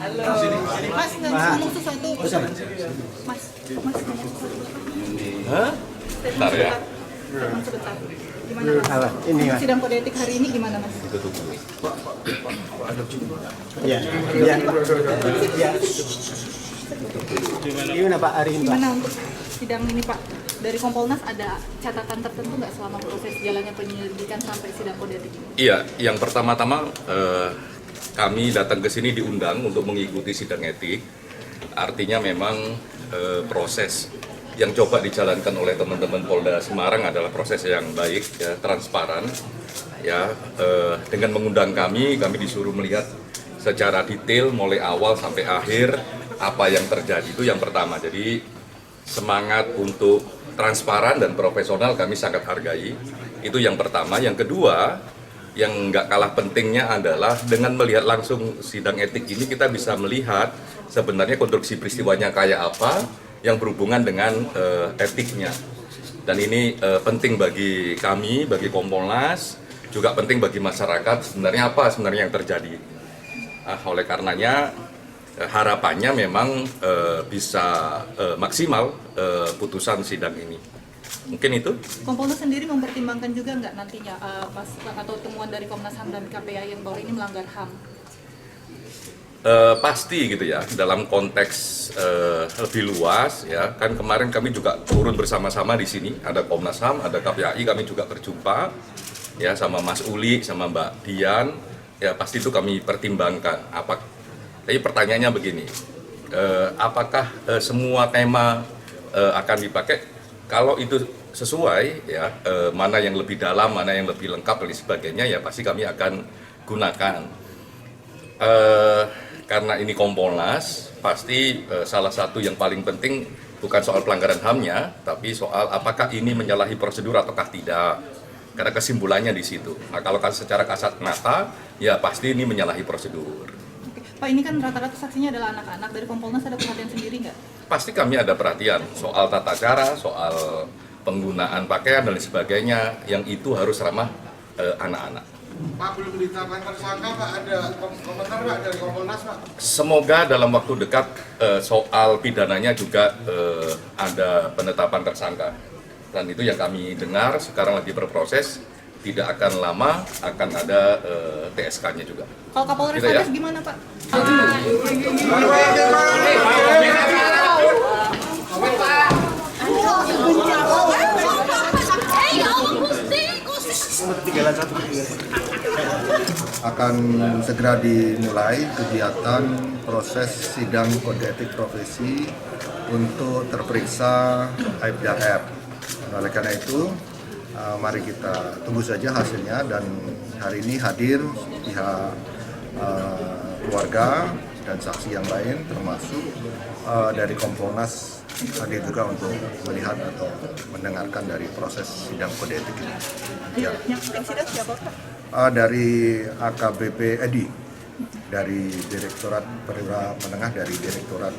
Mas, ngomong sesuatu. Mas, Hah? Bentar ya. Sebentar. Gimana Mas? Ini Mas. Sidang kode etik hari ini gimana Mas? Itu tunggu. Iya. Iya. Iya. Gimana Pak hari ini Pak? Gimana untuk sidang ini Pak? Dari Kompolnas ada catatan tertentu nggak selama proses jalannya penyelidikan sampai sidang kode etik ini? Iya, yang pertama-tama kami datang ke sini diundang untuk mengikuti sidang etik. Artinya memang proses yang coba dijalankan oleh teman-teman Polda Semarang adalah proses yang baik, ya, transparan. Ya, dengan mengundang kami disuruh melihat secara detail mulai awal sampai akhir apa yang terjadi, itu yang pertama. Jadi semangat untuk transparan dan profesional kami sangat hargai, itu yang pertama. Yang kedua, yang nggak kalah pentingnya adalah dengan melihat langsung sidang etik ini kita bisa melihat sebenarnya konstruksi peristiwanya kayak apa yang berhubungan dengan etiknya. Dan ini penting bagi kami, bagi Kompolnas, juga penting bagi masyarakat sebenarnya apa sebenarnya yang terjadi. Oleh karenanya harapannya memang bisa maksimal putusan sidang ini. Mungkin itu. Kompolnas sendiri mempertimbangkan juga nggak nantinya atau temuan dari Komnas HAM dan KPAI yang bahwa ini melanggar HAM? Pasti gitu ya, dalam konteks lebih luas ya, kan kemarin kami juga turun bersama-sama di sini, ada Komnas HAM, ada KPAI, kami juga berjumpa ya sama Mas Uli, sama Mbak Dian, ya pasti itu kami pertimbangkan. Tapi pertanyaannya begini, apakah semua tema akan dipakai? Kalau itu sesuai ya, mana yang lebih dalam, mana yang lebih lengkap dan sebagainya, ya pasti kami akan gunakan. Karena ini Kompolnas, pasti salah satu yang paling penting bukan soal pelanggaran HAM-nya, tapi soal apakah ini menyalahi prosedur ataukah tidak. Karena kesimpulannya di situ. Nah, kalau secara kasat mata, ya pasti ini menyalahi prosedur. Pak, ini kan rata-rata saksinya adalah anak-anak. Dari Kompolnas ada perhatian sendiri nggak? Pasti kami ada perhatian soal tata cara, soal penggunaan pakaian dan sebagainya, yang itu harus ramah anak-anak. Pak, belum ditetapkan tersangka, Pak, ada komentar Pak dari Kompolnas Pak? Semoga dalam waktu dekat soal pidananya juga ada penetapan tersangka. Dan itu yang kami dengar sekarang lagi berproses, tidak akan lama akan ada TSK-nya juga. Kalau Kapolres Gitu ya. gimana Pak? Akan segera dimulai kegiatan proses sidang kode etik profesi untuk terperiksa Aibda R. Oleh karena itu, mari kita tunggu saja hasilnya, dan hari ini hadir pihak keluarga dan saksi yang lain, termasuk dari Kompolnas hadir juga untuk melihat atau mendengarkan dari proses sidang kode etik ini. Ya. Yang sidang siapa Pak? Dari AKBP Edi, dari Direktorat Perwira Menengah, dari Direktorat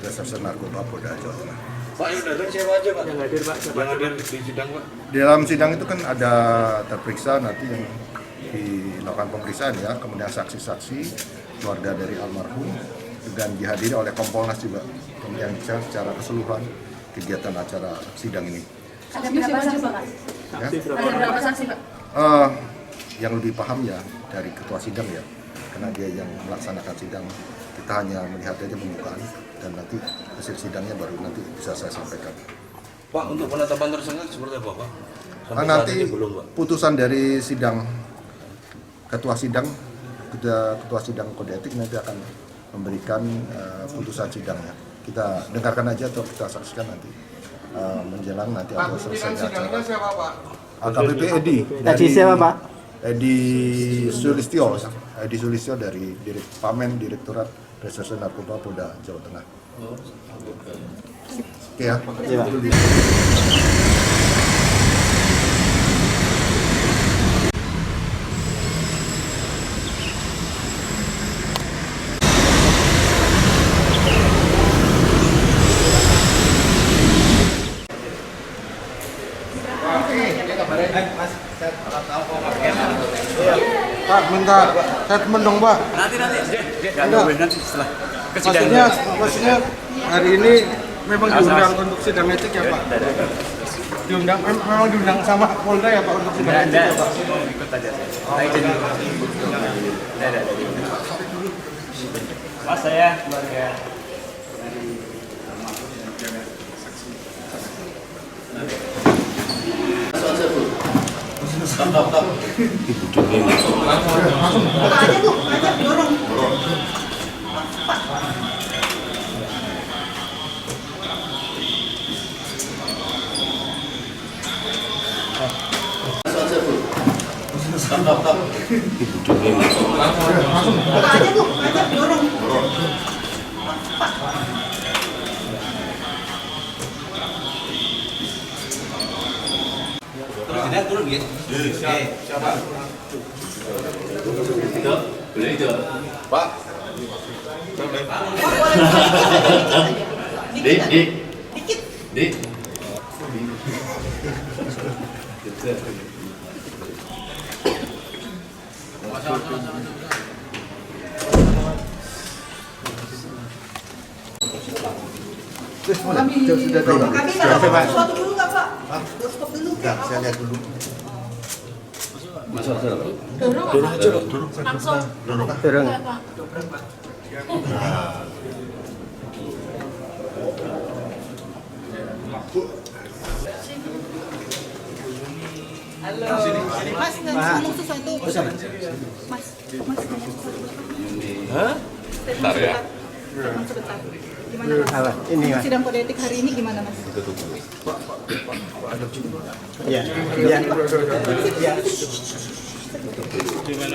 Reserse Narkoba Polda Jawa Tengah. Pak, yang datang siapa aja Pak? Yang hadir Pak? Yang hadir di sidang Pak? Di dalam sidang itu kan ada terperiksa nanti yang dilakukan pemeriksaan ya, kemudian saksi-saksi, keluarga dari almarhum, dan dihadiri oleh Kompolnas juga, yang secara keseluruhan kegiatan acara sidang ini. Ada berapa saksi Pak? Ya? Ada berapa saksi Pak? Yang lebih paham ya dari ketua sidang ya, karena dia yang melaksanakan sidang. Kita hanya melihat aja pembukaan, dan nanti hasil sidangnya baru nanti bisa saya sampaikan. Pak, untuk penetapan tersangka seperti apa Pak? Sampai Nanti saat ini belum Pak? putusan dari sidang ketua sidang kode etik nanti akan memberikan putusan sidangnya. Kita dengarkan aja atau kita saksikan nanti menjelang nanti atau selesai acara. Siapa Pak? AKBP Edi. Tadi siapa Pak? Edi Sulistyo dari Pamen Direktorat Reserse Narkoba Polda Jawa Tengah. Oke ya. Iya Pak. Pak, bentar. Statement dong, Pak. Nanti setelah Maksudnya hari ini memang diundang untuk sidang etik ya, Pak? Memang diundang sama Polda ya, Pak, untuk sidang etik ya, Pak? ikut aja. Mas saya keluarga Pak. Dik. Sudah tahu. Kami nggak lakukan sesuatu dulu nggak Pak? Stop dulu. Saya lihat dulu. Turun. Mas nggak ngomong sesuatu. Mas. Bentar ya. Sebentar. Gimana Mas? Apa? Ini, Mas. Sidang kode etik hari ini gimana Mas? Kita tunggu. Iya. Iya. Iya.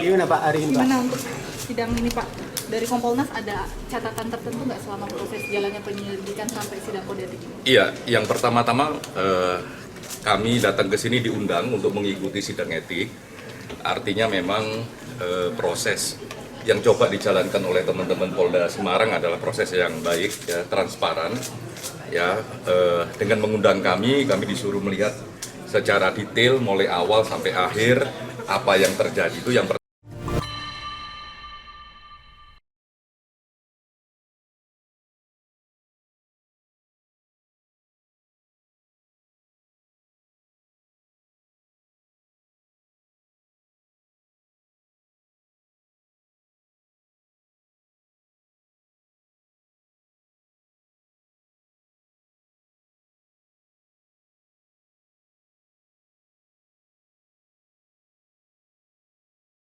Gimana Pak hari ini, Pak? Gimana untuk sidang ini Pak? Dari Kompolnas ada catatan tertentu nggak selama proses jalannya penyelidikan sampai sidang kode etik ini? Iya, yang pertama-tama kami datang ke sini diundang untuk mengikuti sidang etik. Artinya memang proses yang coba dijalankan oleh teman-teman Polda Semarang adalah proses yang baik, ya, transparan. Ya, dengan mengundang kami disuruh melihat secara detail mulai awal sampai akhir apa yang terjadi. Itu yang pertama.